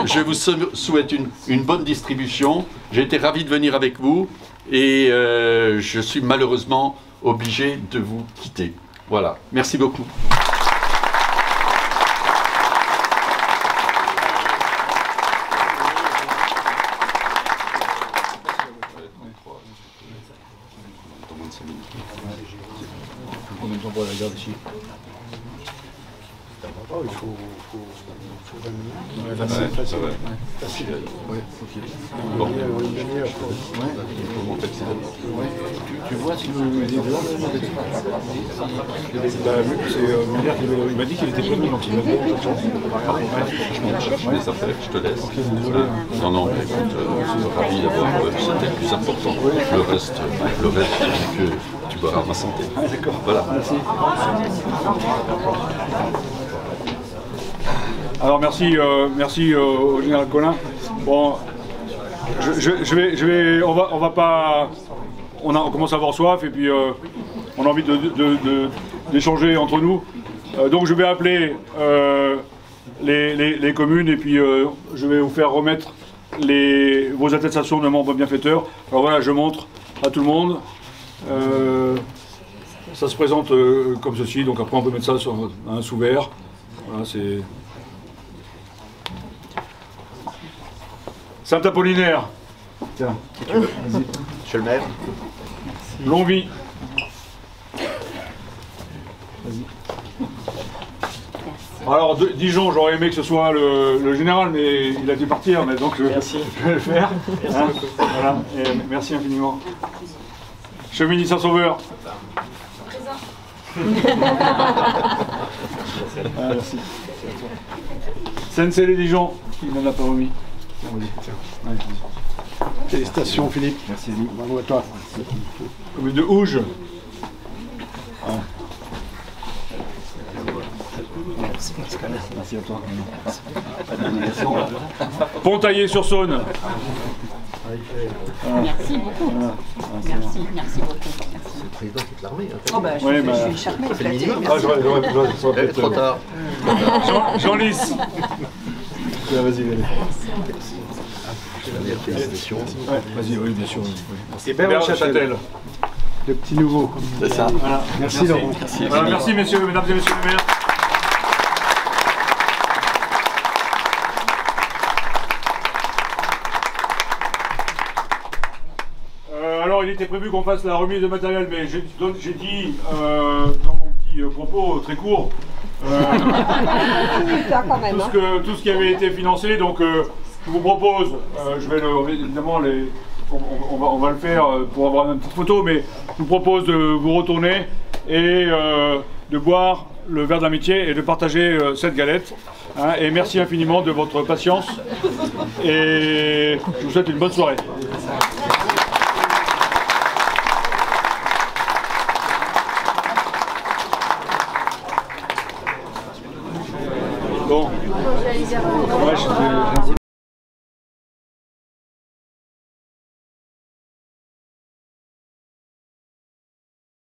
S4: je vous souhaite une bonne distribution. J'ai été ravi de venir avec vous et je suis malheureusement obligé de vous quitter. Voilà, merci beaucoup.
S1: Combien de temps pour la garde ici?
S6: Il faut 20 minutes.
S1: Ouais, facile.
S6: Facile.
S1: Ouais, ok.
S6: Bon. Une demi-heure, je pense.
S1: Tu vois si vous mettez dehors, il m'a dit qu'il était prévenu, donc il m'a dit.
S4: Je te laisse. Non, mais écoute, je suis ravi d'avoir. C'était le plus important. Le reste, que tu verras ma santé. Voilà.
S1: Alors merci au général Collin. Bon, on commence à avoir soif et puis on a envie d'échanger entre nous. Donc je vais appeler les communes et puis je vais vous faire remettre vos attestations de membres bienfaiteurs. Alors voilà, je montre à tout le monde. Ça se présente comme ceci, donc après on peut mettre ça sur un sous-verre. Voilà, c'est Saint Apollinaire. Tiens, si tu veux, vas-y.
S5: Monsieur le maire.
S1: Longue vie. Vas-y. Alors, Dijon, j'aurais aimé que ce soit le général, mais il a dû partir, mais donc je vais le faire. Hein, voilà, et merci infiniment. Chevigny Saint-Sauveur. Ah, merci. Sensei les Dijon, qui ne l'a pas remis.
S6: Félicitations Philippe.
S1: Merci.
S6: Bravo à toi.
S1: Commune de Houge. Merci à toi. Pontaillé-sur-Saône.
S3: Merci beaucoup. Merci beaucoup.
S5: C'est le président qui te l'a remis.
S3: Oh bah, je suis charmée, flattée.
S1: Ah, j'aurais
S5: Trop tard.
S1: Jean-Lys. Vas-y,
S5: Félicitations.
S1: vas-y, oui, bien sûr.
S6: Et Bernard
S1: Châtel.
S6: Le petit nouveau.
S5: C'est ça.
S1: Voilà.
S6: Merci Laurent.
S1: Voilà, merci messieurs, mesdames et messieurs les maires. Alors, il était prévu qu'on fasse la remise de matériel, mais j'ai dit dans mon petit propos très court tout ce qui avait été financé. Donc, je vous propose, je vais évidemment on va le faire pour avoir une petite photo, mais je vous propose de vous retourner et de boire le verre d'amitié et de partager cette galette. Hein, et merci infiniment de votre patience et je vous souhaite une bonne soirée. Bon. Ouais,